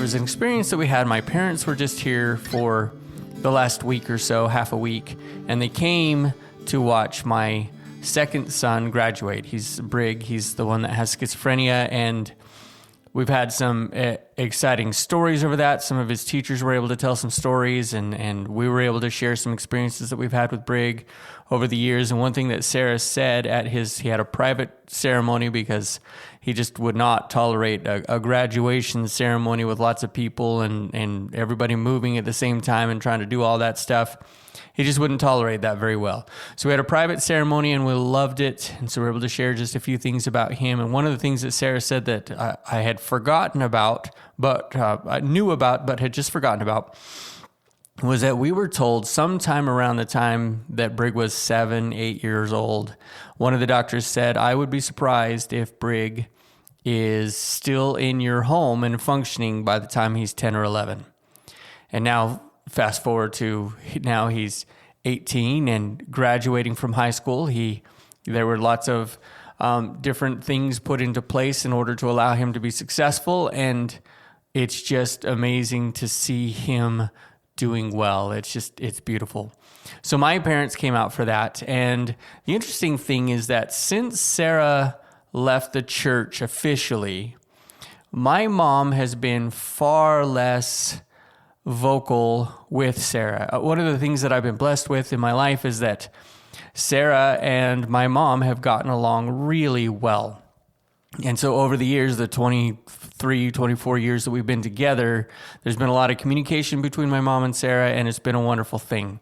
was an experience that we had. My parents were just here for the last week or so, half a week, and they came to watch my second son graduate. He's Brig. He's the one that has schizophrenia, and we've had some exciting stories over that. Some of his teachers were able to tell some stories, and we were able to share some experiences that we've had with Brig over the years. And one thing that Sarah said he had a private ceremony because he just would not tolerate a graduation ceremony with lots of people and everybody moving at the same time and trying to do all that stuff. He just wouldn't tolerate that very well. So we had a private ceremony and we loved it. And so we were able to share just a few things about him. And one of the things that Sarah said that I had forgotten about, but I knew about, but had just forgotten about, was that we were told sometime around the time that Brig was 7, 8 years old, one of the doctors said, I would be surprised if Brig is still in your home and functioning by the time he's 10 or 11. And now fast forward to now he's 18 and graduating from high school. There were lots of different things put into place in order to allow him to be successful. And it's just amazing to see him doing well. It's beautiful. So my parents came out for that. And the interesting thing is that since Sarah left the church officially, my mom has been far less vocal with Sarah. One of the things that I've been blessed with in my life is that Sarah and my mom have gotten along really well. And so over the years, the 23, 24 years that we've been together, there's been a lot of communication between my mom and Sarah, and it's been a wonderful thing.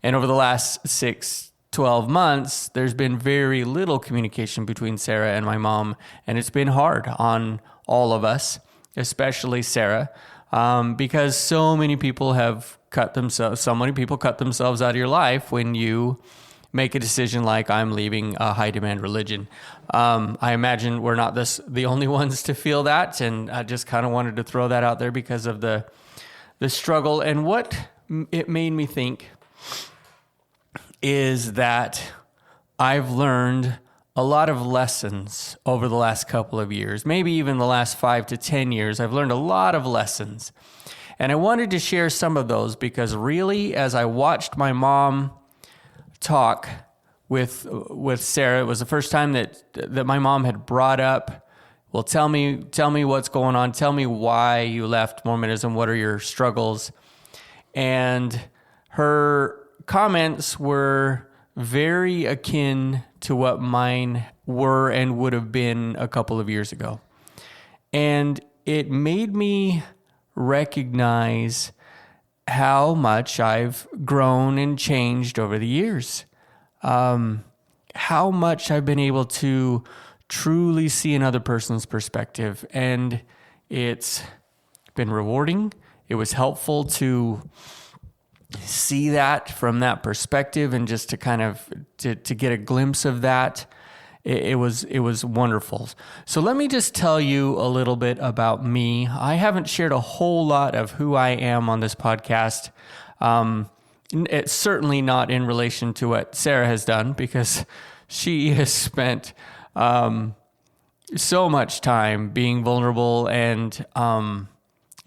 And over the last 6, 12 months, there's been very little communication between Sarah and my mom, and it's been hard on all of us, especially Sarah, because so many people cut themselves out of your life when you make a decision like I'm leaving a high demand religion. I imagine we're not the only ones to feel that, and I just kind of wanted to throw that out there because of the struggle. And what it made me think is that I've learned a lot of lessons over the last couple of years, maybe even the last 5 to 10 years. I've learned a lot of lessons. And I wanted to share some of those because really, as I watched my mom talk with Sarah, it was the first time that my mom had brought up, well, tell me what's going on. Tell me why you left Mormonism. What are your struggles? And her comments were very akin to what mine were and would have been a couple of years ago. And it made me recognize how much I've grown and changed over the years. How much I've been able to truly see another person's perspective. And it's been rewarding. It was helpful to see that from that perspective and just to kind of to get a glimpse of that. It was wonderful. So let me just tell you a little bit about me. I haven't shared a whole lot of who I am on this podcast. It's certainly not in relation to what Sarah has done, because she has spent so much time being vulnerable and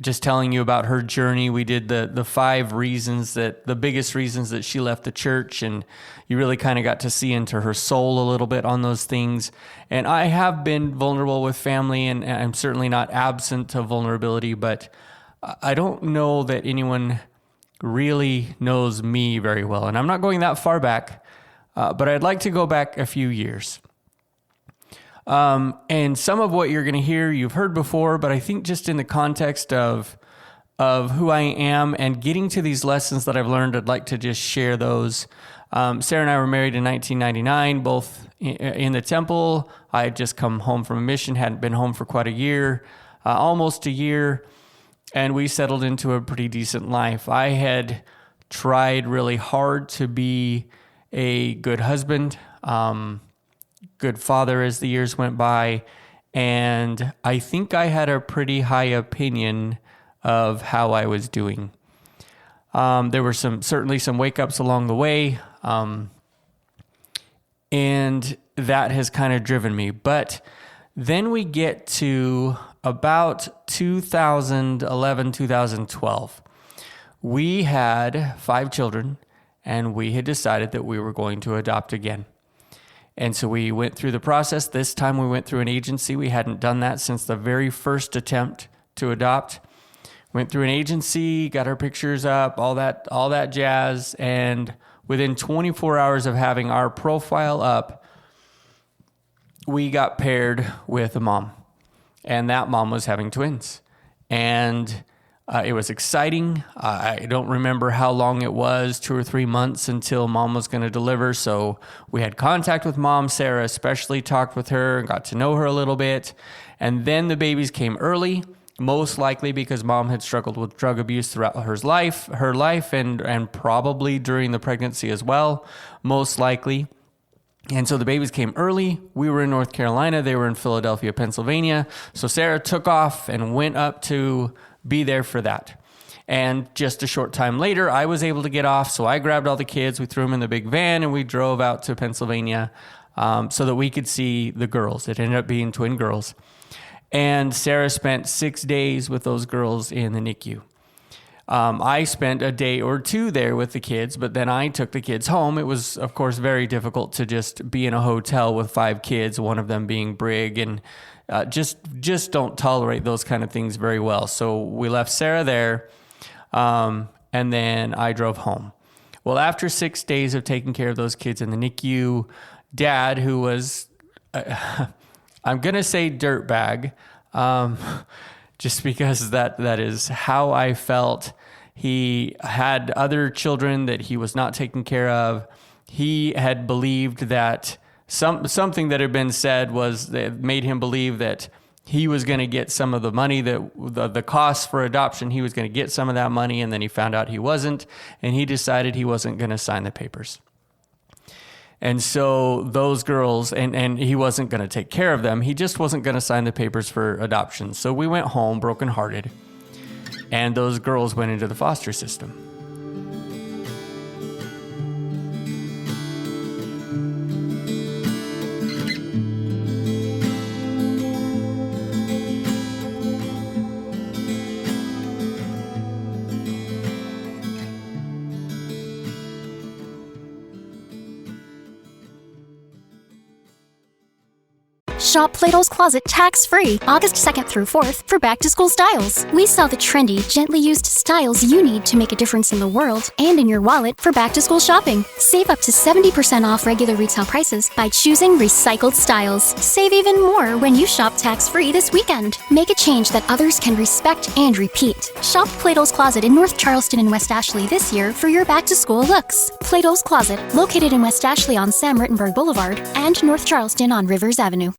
just telling you about her journey. We did the 5 reasons the biggest reasons that she left the church, and you really kind of got to see into her soul a little bit on those things. And I have been vulnerable with family, and I'm certainly not absent of vulnerability, but I don't know that anyone really knows me very well. And I'm not going that far back, but I'd like to go back a few years. And some of what you're going to hear, you've heard before, but I think just in the context of who I am and getting to these lessons that I've learned, I'd like to just share those. Sarah and I were married in 1999, both in the temple. I had just come home from a mission, hadn't been home for quite a year, almost a year, and we settled into a pretty decent life. I had tried really hard to be a good husband, good father as the years went by, and I think I had a pretty high opinion of how I was doing. There were certainly some wake-ups along the way, and that has kind of driven me. But Then we get to about 2011, 2012. We had 5 children, and we had decided that we were going to adopt again. And so we went through the process. This time we went through an agency. We hadn't done that since the very first attempt to adopt. Went through an agency, got our pictures up, all that jazz. And within 24 hours of having our profile up, we got paired with a mom. And that mom was having twins. And it was exciting. I don't remember how long it was, 2 or 3 months until mom was going to deliver. So we had contact with mom. Sarah especially talked with her and got to know her a little bit. And then the babies came early, most likely because mom had struggled with drug abuse throughout her life, and probably during the pregnancy as well, most likely. And so the babies came early. We were in North Carolina. They were in Philadelphia, Pennsylvania. So Sarah took off and went up to be there for that. And just a short time later, I was able to get off. So I grabbed all the kids. We threw them in the big van and we drove out to Pennsylvania so that we could see the girls. It ended up being twin girls. And Sarah spent 6 days with those girls in the NICU. I spent a day or 2 there with the kids, but then I took the kids home. It was, of course, very difficult to just be in a hotel with 5 kids, one of them being Brig, and just don't tolerate those kind of things very well. So we left Sarah there, and then I drove home. Well, after 6 days of taking care of those kids in the NICU, Dad, who was, I'm going to say dirtbag, just because that is how I felt. He had other children that he was not taking care of. He had believed that something that had been said that made him believe that he was going to get some of the money, that the cost for adoption, he was going to get some of that money, and then he found out he wasn't, and he decided he wasn't going to sign the papers. And so those girls, and he wasn't going to take care of them. He just wasn't going to sign the papers for adoption. So we went home brokenhearted, and those girls went into the foster system. Shop Plato's Closet tax-free August 2nd through 4th for back-to-school styles. We sell the trendy, gently used styles you need to make a difference in the world and in your wallet for back-to-school shopping. Save up to 70% off regular retail prices by choosing recycled styles. Save even more when you shop tax-free this weekend. Make a change that others can respect and repeat. Shop Plato's Closet in North Charleston and West Ashley this year for your back-to-school looks. Plato's Closet, located in West Ashley on Sam Rittenberg Boulevard and North Charleston on Rivers Avenue.